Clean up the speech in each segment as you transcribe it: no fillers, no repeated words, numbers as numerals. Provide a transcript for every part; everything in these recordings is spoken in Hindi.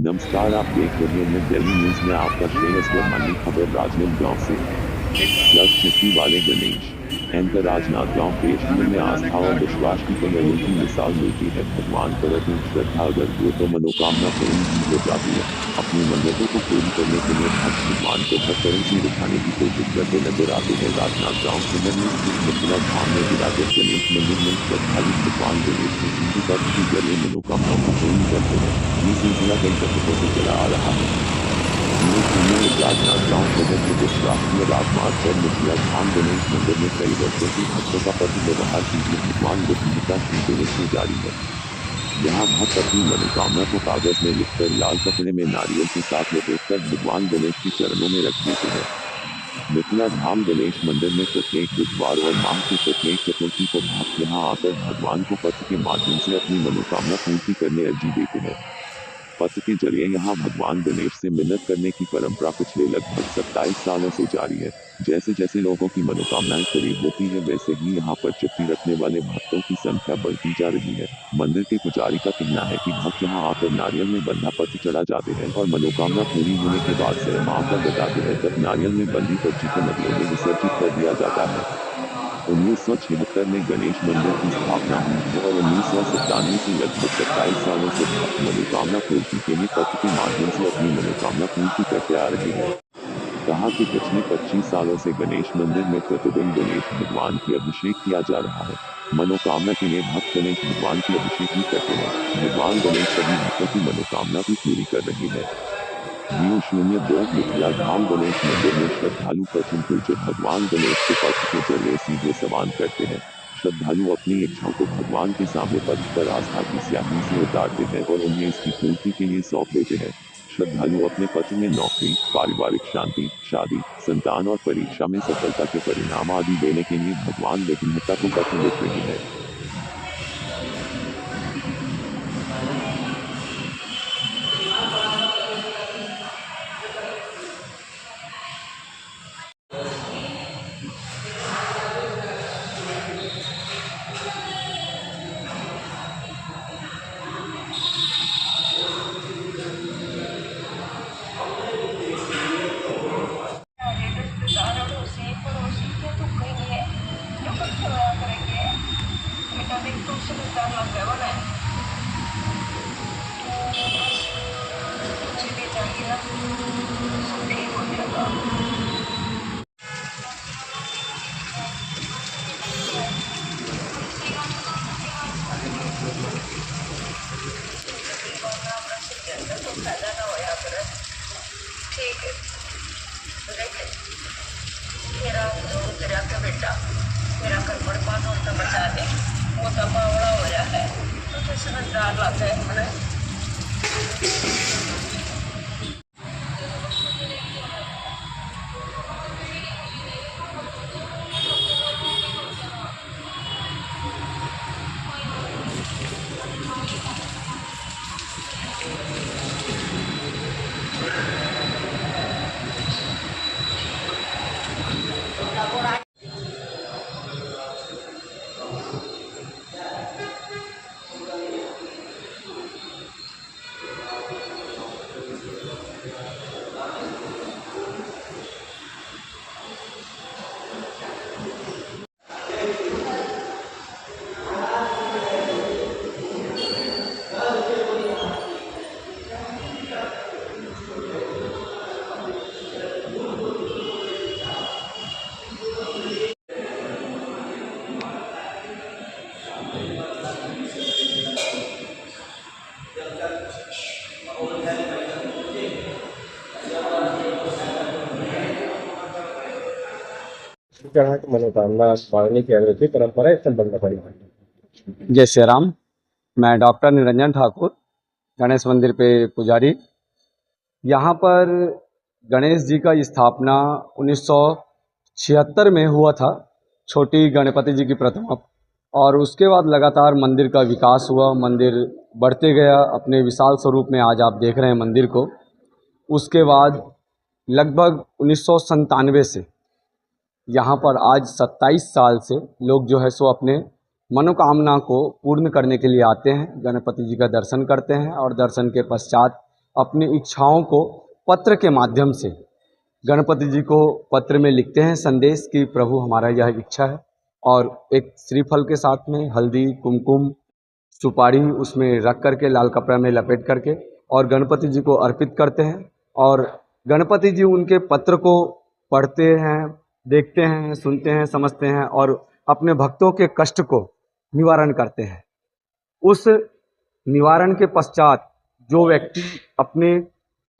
नमस्कार, आप देख रहे हैं दिल्ली न्यूज में आपका श्रेयस खबर राजनांद गांव से। प्लस छठी वाले गणेश एंकर राजनाथ गांव पेशगी में आस्था और विश्वास की कई अनूठी मिसाल मिलती है। भगवान पर अटूट श्रद्धा अगर हो तो मनोकामना पूरी भी हो जाती है। अपनी मन्नतों को पूरी करने के लिए भक्त भगवान को हर तरह से दिखाने की कोशिश करते नजर आते हैं। राजनाथ गांव शहर में स्थित मिथिला धाम में विराजित गणेश मंदिर में श्रद्धालु भगवान गणेश की पूजा पाठ के जरिए मनोकामनाओं को पूर्ण करते हैं। ये सिलसिला कई दशकों से चला आ रहा है। राजनाथ गांव शहर के कुछ राष्ट्रीय राजमार्ग पर मिथिला धाम गणेश मंदिर में कई वर्षों से भक्तों का पति व्यवहार कीजिए भगवान विष्णु श्री गणेश में जारी है। यहाँ भक्त अपनी मनोकामना को कागज में लिखकर लाल कपड़े में नारियल के साथ लपेटकर भगवान गणेश के चरणों में रख देते हैं। मिथिला धाम गणेश मंदिर में प्रत्येक बुधवार और माह के प्रत्येक चतुर्थी को भक्त यहाँ आकर भगवान को पत्र के माध्यम से अपनी मनोकामना पूर्ति करने अर्जी देते हैं। पत्र के जरिए यहाँ भगवान गणेश से मिन्नत करने की परंपरा पिछले लगभग 27 सालों से जारी है। जैसे जैसे लोगों की मनोकामनाएं पूरी होती है वैसे ही यहाँ पर चिट्ठी रखने वाले भक्तों की संख्या बढ़ती जा रही है। मंदिर के पुजारी का कहना है कि भक्त यहाँ आकर नारियल में बंधा पत्र चढ़ा जाते हैं और मनोकामना पूरी होने के बाद से माँ का बताते हैं तब नारियल में बंधी पर्ची को नदियों में विसर्जित कर दिया जाता है। 1976 में गणेश मंदिर की स्थापना हुई है और 1997 से लगभग 27 सालों से भक्त मनोकामना पूर्ति के लिए पत्र के माध्यम से अपनी मनोकामना पूर्ति करते आ रहे हैं। कहा कि पिछले 25 सालों से गणेश मंदिर में प्रतिदिन गणेश भगवान की अभिषेक किया जा रहा है। मनोकामना के लिए भक्त गणेश भगवान की अभिषेक भी करते हैं। भगवान गणेश सभी भक्तों की मनोकामना भी पूरी कर रहे हैं। 002 मिथिला धाम गणेश मंदिर में श्रद्धालु प्रथम पूज्य भगवान गणेश के पत्र के जरिए सीधे सवाल करते हैं। श्रद्धालु अपनी इच्छाओं को भगवान के सामने पत्र पर आस्था की स्याही से उतारते हैं और उन्हें इसकी पूर्ति के लिए सौंप देते हैं। श्रद्धालु अपने पत्र में नौकरी, पारिवारिक शांति, शादी, संतान और परीक्षा में सफलता के परिणाम आदि देने के लिए भगवान विघ्नहर्ता को पत्र लिख रहे हैं। ठीक है, मेरा तेरा का बेटा मेरा कर्मण पान और तो बचा दे वो तो बावड़ा हो रहा है तो फिर समझदार लाता है मैंने चढ़ा के मनोकामना मांगने की अनूठी परंपरा इस संबंध में। जय श्री राम। मैं डॉक्टर निरंजन ठाकुर, गणेश मंदिर पे पुजारी। यहाँ पर गणेश जी का स्थापना 1976 में हुआ था, छोटी गणपति जी की प्रतिमा, और उसके बाद लगातार मंदिर का विकास हुआ, मंदिर बढ़ते गया अपने विशाल स्वरूप में। आज आप देख रहे हैं मंदिर को। उसके बाद लगभग 1997 से यहाँ पर आज 27 साल से लोग जो है सो अपने मनोकामना को पूर्ण करने के लिए आते हैं, गणपति जी का दर्शन करते हैं और दर्शन के पश्चात अपनी इच्छाओं को पत्र के माध्यम से गणपति जी को पत्र में लिखते हैं संदेश कि प्रभु हमारा यह इच्छा है, और एक श्रीफल के साथ में हल्दी कुमकुम सुपारी उसमें रख करके लाल कपड़ा में लपेट करके और गणपति जी को अर्पित करते हैं। और गणपति जी उनके पत्र को पढ़ते हैं, देखते हैं, सुनते हैं, समझते हैं और अपने भक्तों के कष्ट को निवारण करते हैं। उस निवारण के पश्चात जो व्यक्ति अपने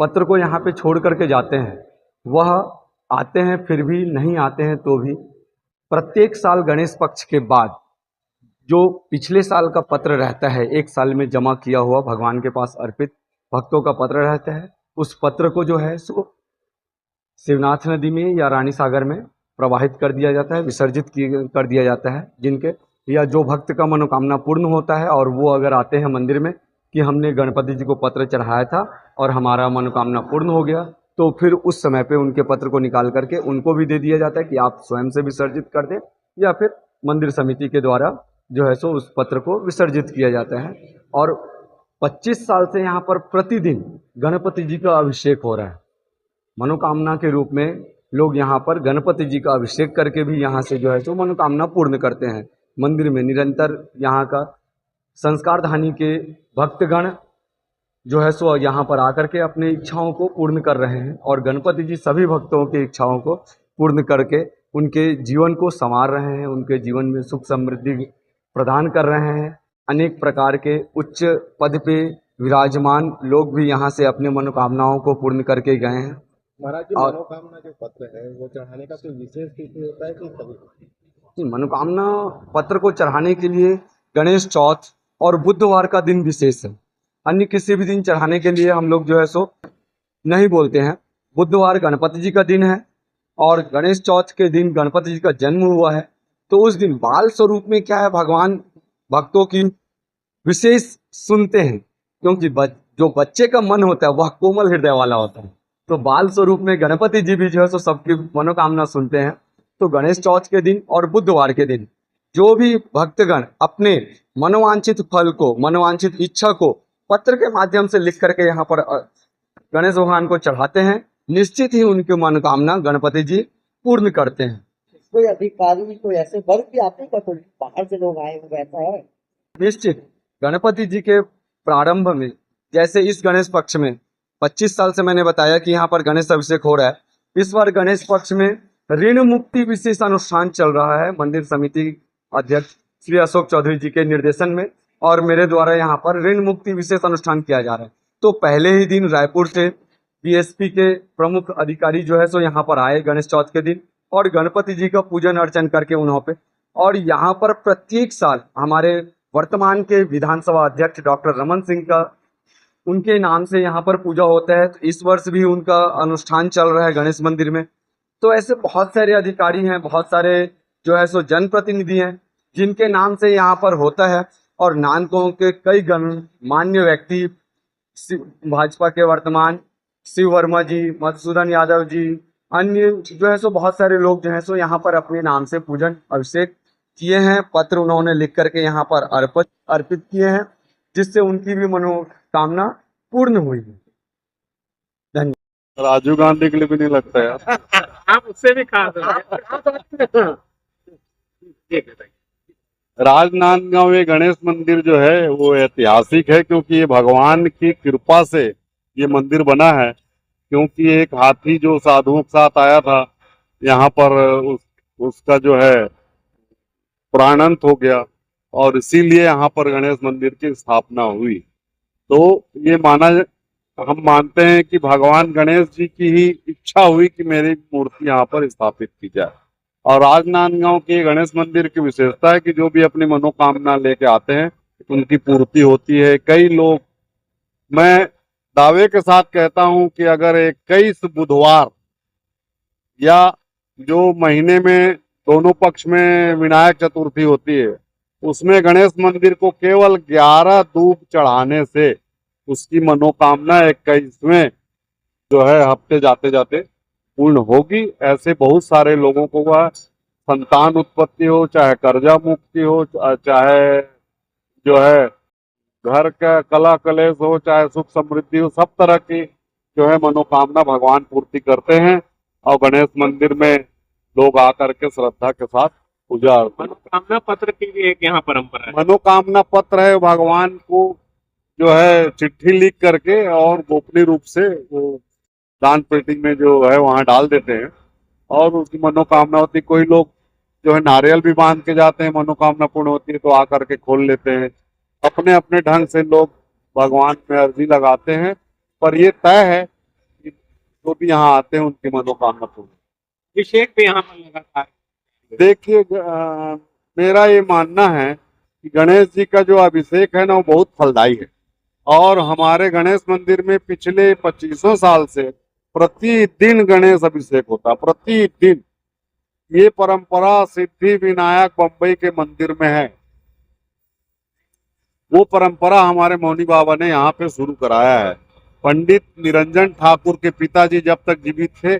पत्र को यहाँ पे छोड़ करके जाते हैं, वह आते हैं फिर भी, नहीं आते हैं तो भी, प्रत्येक साल गणेश पक्ष के बाद जो पिछले साल का पत्र रहता है, एक साल में जमा किया हुआ भगवान के पास अर्पित भक्तों का पत्र रहता है, उस पत्र को जो है सो शिवनाथ नदी में या रानी सागर में प्रवाहित कर दिया जाता है, विसर्जित कर दिया जाता है। जिनके या जो भक्त का मनोकामना पूर्ण होता है और वो अगर आते हैं मंदिर में कि हमने गणपति जी को पत्र चढ़ाया था और हमारा मनोकामना पूर्ण हो गया, तो फिर उस समय पे उनके पत्र को निकाल करके उनको भी दे दिया जाता है कि आप स्वयं से विसर्जित कर दें, या फिर मंदिर समिति के द्वारा जो है सो उस पत्र को विसर्जित किया जाता है। और 25 साल से यहाँ पर प्रतिदिन गणपति जी का अभिषेक हो रहा है। मनोकामना के रूप में लोग यहाँ पर गणपति जी का अभिषेक करके भी यहाँ से जो है सो मनोकामना पूर्ण करते हैं। मंदिर में निरंतर यहाँ का संस्कार धानी के भक्तगण जो है सो यहाँ पर आकर के अपनी इच्छाओं को पूर्ण कर रहे हैं और गणपति जी सभी भक्तों की इच्छाओं को पूर्ण करके उनके जीवन को संवार रहे हैं, उनके जीवन में सुख समृद्धि प्रदान कर रहे हैं। अनेक प्रकार के उच्च पद पे विराजमान लोग भी यहाँ से अपने मनोकामनाओं को पूर्ण करके गए हैं। महाराज जी, और मनोकामना जो पत्र है वो चढ़ाने का कोई विशेष तिथि होता है कि सभी? मनोकामना पत्र को चढ़ाने के लिए गणेश चौथ और बुधवार का दिन विशेष है। अन्य किसी भी दिन चढ़ाने के लिए हम लोग जो है सो नहीं बोलते हैं। बुधवार गणपति जी का दिन है और गणेश चौथ के दिन गणपति जी का जन्म हुआ है, तो उस दिन बाल स्वरूप में क्या है, भगवान भक्तों की विशेष सुनते हैं, क्योंकि जो बच्चे का मन होता है वह कोमल हृदय वाला होता है, तो बाल स्वरूप में गणपति जी भी जो है सो सबकी मनोकामना सुनते हैं। तो गणेश चौथ के दिन और बुधवार के दिन जो भी भक्तगण अपने मनोवांछित फल को, मनोवांछित इच्छा को पत्र के माध्यम से लिख करके यहाँ पर गणेश भगवान को चढ़ाते हैं, निश्चित ही उनकी मनोकामना गणपति जी पूर्ण करते हैं। कोई अधिकारी, कोई ऐसे वर्ग भी आते हैं, कोई बाहर से लोग आए हुए, ऐसा है? निश्चित गणपति जी के प्रारंभ में, जैसे इस गणेश पक्ष में 25 साल से मैंने बताया कि यहाँ पर गणेश अभिषेक हो रहा है, इस बार गणेश पक्ष में ऋण मुक्ति विशेष अनुष्ठान चल रहा है मंदिर समिति अध्यक्ष श्री अशोक चौधरी जी के निर्देशन में, और मेरे द्वारा यहाँ पर ऋण मुक्ति विशेष अनुष्ठान किया जा रहा है। तो पहले ही दिन रायपुर से बीएसपी के प्रमुख अधिकारी जो है सो यहाँ पर आए गणेश चौथ के दिन और गणपति जी का पूजन अर्चन करके उन्हों पे, और यहाँ पर प्रत्येक साल हमारे वर्तमान के विधानसभा अध्यक्ष डॉक्टर रमन सिंह का उनके नाम से यहाँ पर पूजा होता है। तो इस वर्ष भी उनका अनुष्ठान चल रहा है गणेश मंदिर में। तो ऐसे बहुत सारे अधिकारी हैं, बहुत सारे जो है सो जनप्रतिनिधि हैं जिनके नाम से यहाँ पर होता है, और नानकों के कई गणमान्य व्यक्ति, भाजपा के वर्तमान शिव वर्मा जी, मधुसूदन यादव जी, अन्य जो है सो बहुत सारे लोग जो है सो यहाँ पर अपने नाम से पूजन अभिषेक किए हैं। पत्र उन्होंने लिख करके यहाँ पर अर्पित किए हैं, जिससे उनकी भी मनोकामना पूर्ण हुई है। धन्यवाद। राजीव गांधी के लिए भी नहीं लगता यार। आप उससे भी खास हो। राजनांदगांव ये गणेश मंदिर जो है वो ऐतिहासिक है, क्योंकि ये भगवान की कृपा से ये मंदिर बना है। क्योंकि एक हाथी जो साधुओं के साथ आया था यहाँ पर, उसका जो है प्राणांत हो गया, और इसीलिए यहाँ पर गणेश मंदिर की स्थापना हुई। तो ये हम मानते हैं कि भगवान गणेश जी की ही इच्छा हुई कि मेरी मूर्ति यहाँ पर स्थापित की जाए। और राजनांदगांव के गणेश मंदिर की विशेषता है कि जो भी अपनी मनोकामना लेके आते हैं उनकी पूर्ति होती है। कई लोग, मैं दावे के साथ कहता हूं कि अगर 21 बुधवार या जो महीने में दोनों पक्ष में विनायक चतुर्थी होती है, उसमें गणेश मंदिर को केवल 11 धूप चढ़ाने से उसकी मनोकामना 21वें जो है हफ्ते जाते जाते पूर्ण होगी। ऐसे बहुत सारे लोगों को वह संतान उत्पत्ति हो, चाहे कर्जा मुक्ति हो, चाहे जो है घर का कला कलेश हो, चाहे सुख समृद्धि हो, सब तरह की जो है मनोकामना भगवान पूर्ति करते हैं। और गणेश मंदिर में लोग आकर के श्रद्धा के साथ पूजा अर्चना। मनोकामना पत्र की भी एक यहाँ परंपरा है। मनोकामना पत्र है, भगवान को जो है चिट्ठी लिख करके और गोपनीय रूप से वो दान पेटी में जो है वहां डाल देते हैं और उसकी मनोकामना होती। कोई लोग जो है नारियल भी बांध के जाते हैं, मनोकामना पूर्ण होती है तो आकर के खोल लेते हैं। अपने अपने ढंग से लोग भगवान में अर्जी लगाते हैं, पर ये तय है कि जो भी यहाँ आते हैं उनकी मनोकामना पूर्ण। अभिषेक भी यहाँ पर लगातार। देखिए मेरा ये मानना है कि गणेश जी का जो अभिषेक है ना वो बहुत फलदायी है और हमारे गणेश मंदिर में पिछले 25 साल से प्रतिदिन गणेश अभिषेक होता, प्रतिदिन। ये परंपरा सिद्धि विनायक बम्बई के मंदिर में है। वो परंपरा हमारे मौनी बाबा ने यहाँ पे शुरू कराया है। पंडित निरंजन ठाकुर के पिताजी जब तक जीवित थे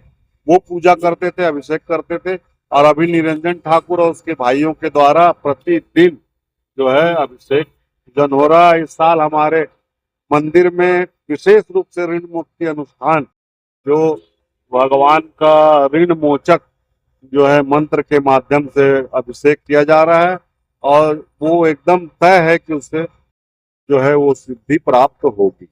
वो पूजा करते थे, अभिषेक करते थे और अभी निरंजन ठाकुर और उसके भाइयों के द्वारा प्रतिदिन जो है अभिषेक जन हो रहा है। इस साल हमारे मंदिर में विशेष रूप से ऋण मुक्ति अनुष्ठान, जो भगवान का ऋण मोचक जो है मंत्र के माध्यम से अभिषेक किया जा रहा है और वो एकदम तय है कि उससे जो है वो सिद्धि प्राप्त होगी।